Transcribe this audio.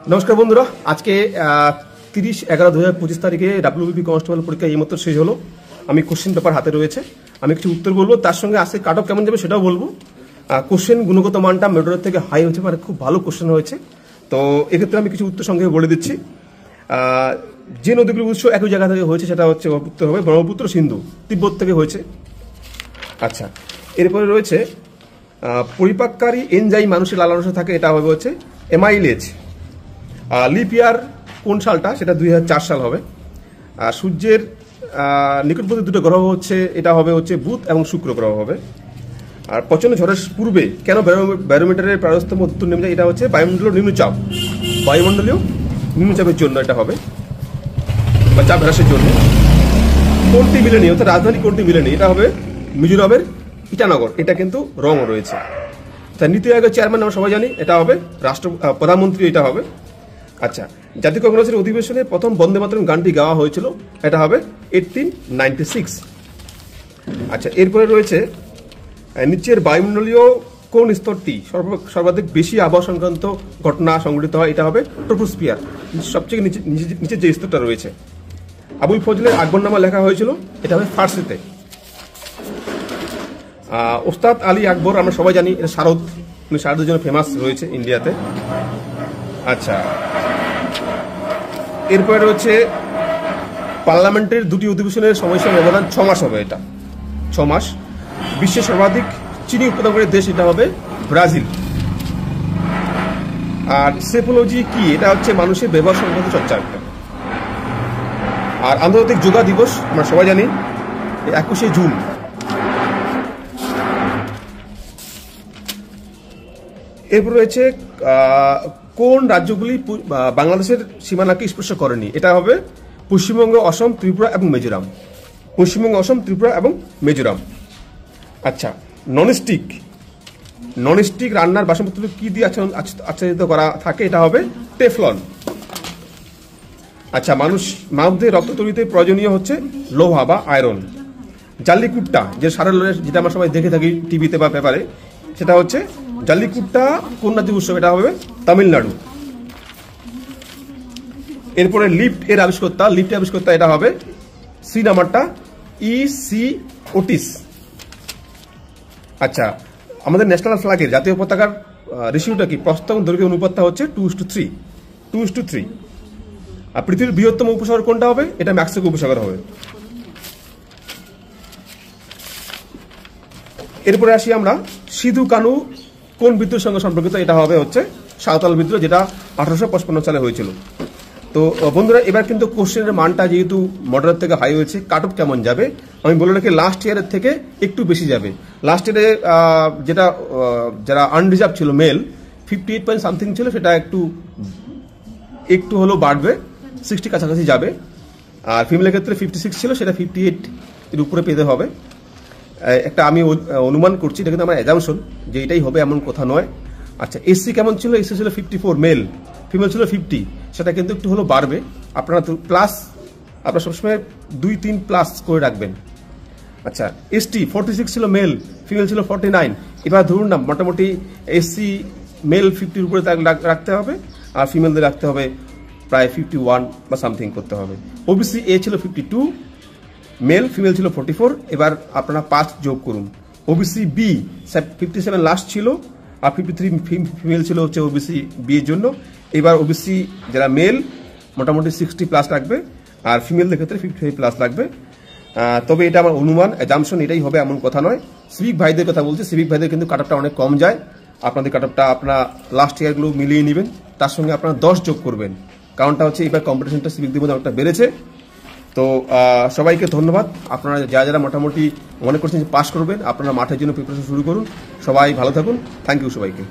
নমস্কার বন্ধুরা, আজকে 30/11/2025 তারিখে ডাব্লিউবিপি কনস্টেবল পরীক্ষা এইমাত্র শেষ হলো। আমি কোশ্চেন পেপার হাতে রয়েছে, আমি কিছু উত্তর বলবো, তার সঙ্গে আজকে কাট অফ কেমন যাবে সেটাও বলবো। কোশ্চেন গুণগত মানটা মেডরের থেকে হাই হয়েছে, মানে খুব ভালো কোশ্চেন হয়েছে। তো এক্ষেত্রে আমি কিছু উত্তর সঙ্গে বলে দিচ্ছি। যে নদীগুলির উৎস একই জায়গা থেকে হয়েছে সেটা হচ্ছে উত্তর হবে ব্রহ্মপুত্র, সিন্ধু, তিব্বত থেকে হয়েছে। আচ্ছা, এরপরে রয়েছে পরিপাককারী এনজাইম মানুষের লালাংশে থাকে, এটা হবে হচ্ছে এমাইলেজ। লিপ ইয়ার কোন সালটা, সেটা 2004 সাল হবে। আর সূর্যের নিকটবর্তী দুটো গ্রহ হচ্ছে, এটা হবে হচ্ছে বুধ এবং শুক্র গ্রহ হবে। আর প্রচণ্ড ঝড়ের পূর্বে কেন ব্যারোমিটারের পারস্তম্ভ উত্তর নেমে যায়, এটা হচ্ছে বায়ুমণ্ডলীয় নিম্নচাপ, বায়ুমণ্ডলীয় নিম্নচাপের জন্য এটা হবে, বা চাপ হ্রাসের জন্য। কোনটি মিলেনি, অর্থাৎ রাজধানী কোনটি মিলেনি, এটা হবে মিজোরামের ইটানগর, এটা কিন্তু রং রয়েছে। তা নীতি আয়োগের চেয়ারম্যান আমরা সবাই জানি, এটা হবে প্রধানমন্ত্রী, এটা হবে। আচ্ছা, জাতীয় কংগ্রেসের অধিবেশনে প্রথম বন্দে মাতরম গানটি গাওয়া হয়েছিল, এটা হবে 1896। আচ্ছা, এরপরে রয়েছে নিচের বায়ুমণ্ডলীয় কোন স্তরটি সর্বাধিক বেশি আবহাওয়া সংক্রান্ত ঘটনা সংঘটিত হয়, এটা হবে ট্রপোস্ফিয়ার, সবচেয়ে নিচের যে স্তরটা রয়েছে। আবুল ফজলের আকবরনামা লেখা হয়েছিল, এটা হবে ফার্সিতে। ওস্তাদ আলী আকবর আমরা সবাই জানি, এটা শারদ, উনি শারদের জন্য ফেমাস রয়েছে ইন্ডিয়াতে। আচ্ছা, এরপরে রয়েছে পার্লামেন্টের দুটি অধিবেশনের সময়সীমা ব্যবধান 6 মাস হবে, এটা 6 মাস। বিশ্বের সর্বাধিক চিনি উৎপাদনকারী দেশ, এটা হবে ব্রাজিল। আর সেফোলজি কি, এটা হচ্ছে মানুষের ব্যবহার সংক্রান্ত চর্চা। আর আন্তর্জাতিক যোগা দিবস আমরা সবাই জানি 21শে জুন। এরপর রয়েছে কোন রাজ্যগুলি বাংলাদেশের সীমানাকে স্পর্শ করেনি, এটা হবে পশ্চিমবঙ্গ, অসম, ত্রিপুরা এবং মিজোরাম। পশ্চিমবঙ্গ, অসম, ত্রিপুরা এবং মিজোরাম। আচ্ছা, ননস্টিক রান্নার বাসনপত্র কি দিয়ে আচ্ছাদিত করা থাকে, এটা হবে টেফলন। আচ্ছা, মানবদের রক্ত তৈরিতে প্রয়োজনীয় হচ্ছে লোহা বা আয়রন। জাল্লিকুট্টা, যে সারের যেটা আমরা সবাই দেখে থাকি টিভিতে বা পেপারে, সেটা হচ্ছে জাল্লিকুট্টা কোন রাজ্যের উৎসব, এটা হবে তামিলনাড়ু। এরপরে লিফটের আবিষ্কর্তা, এটা হবে সি নাম্বারটা E.C. ওটিস। আচ্ছা, আমাদের ন্যাশনাল ফ্ল্যাগের, জাতীয় পতাকার রেশিওটা কি, প্রস্থ এবং দৈর্ঘ্য অনুপাতটা হচ্ছে 2:3। আর পৃথিবীর বৃহত্তম উপসাগর কোনটা হবে, এটা মেক্সিকো উপসাগর হবে। এরপরে আসি আমরা সিধু কানু কোন বিদ্রোহের সঙ্গে সম্পর্কিত, এটা হবে হচ্ছে সাঁওতাল বিদ্রোহ, যেটা 1855 সালে হয়েছিল। তো বন্ধুরা, এবার কিন্তু কোশ্চেনের মানটা যেহেতু মডারেট থেকে হাই হয়েছে, কাট অফ কেমন যাবে আমি বলে রাখি, লাস্ট ইয়ারের থেকে একটু বেশি যাবে। লাস্ট ইয়ারে যেটা যারা আনরিজার্ভ ছিল মেল 58 পয়েন্ট সামথিং ছিল, সেটা একটু হলেও বাড়বে, 60 কাছাকাছি যাবে। আর ফিমেলের ক্ষেত্রে 56 ছিল, সেটা 58 এর উপরে পেতে হবে। একটা আমি অনুমান করছি, এটা কিন্তু আমার অ্যাজাম্পশন যে এটাই হবে, এমন কথা নয়। আচ্ছা, এসসি কেমন ছিল, এসসি ছিল 54 মেল, ফিমেল ছিল 50, সেটা কিন্তু একটু হলো বাড়বে। আপনারা সবসময় 2-3 প্লাস করে রাখবেন। আচ্ছা, এসটি 46 ছিল মেল, ফিমেল ছিল 49। এবার ধরুন না, মোটামুটি এসসি মেল 50-র উপরে রাখতে হবে, আর ফিমেলদের রাখতে হবে প্রায় 51 বা সামথিং করতে হবে। ওবিসি এ ছিল 52 মেল, ফিমেল ছিল 44। এবার আপনারা 5 যোগ করুন। ওবিসি বি 57 লাস্ট ছিল, আর 53 ফিমেল ছিল হচ্ছে ওবিসি বি এর জন্য। এবার ওবিসি যারা মেল মোটামুটি 60 প্লাস রাখবে, আর ফিমেলদের ক্ষেত্রে 55 প্লাস লাগবে। তবে এটা আমার অনুমান, অ্যাজাম্পশন, এটাই হবে এমন কথা নয়। সিভিক ভাইদের কথা বলছি, সিভিক ভাইদের কিন্তু কাট অফটা অনেক কম যায়। আপনাদের কাট অফটা আপনারা লাস্ট ইয়ারগুলো মিলিয়ে নেবেন, তার সঙ্গে আপনারা 10 যোগ করবেন। কারণটা হচ্ছে এবার কম্পিটিশনটা সিভিকদের মধ্যে অনেকটা বেড়েছে। তো সবাইকে ধন্যবাদ। আপনারা যারা মোটামুটি মনে করছেন যে পাস করবেন, আপনারা মাঠের জন্য প্রিপারেশন শুরু করুন। সবাই ভালো থাকুন, থ্যাংক ইউ সবাইকে।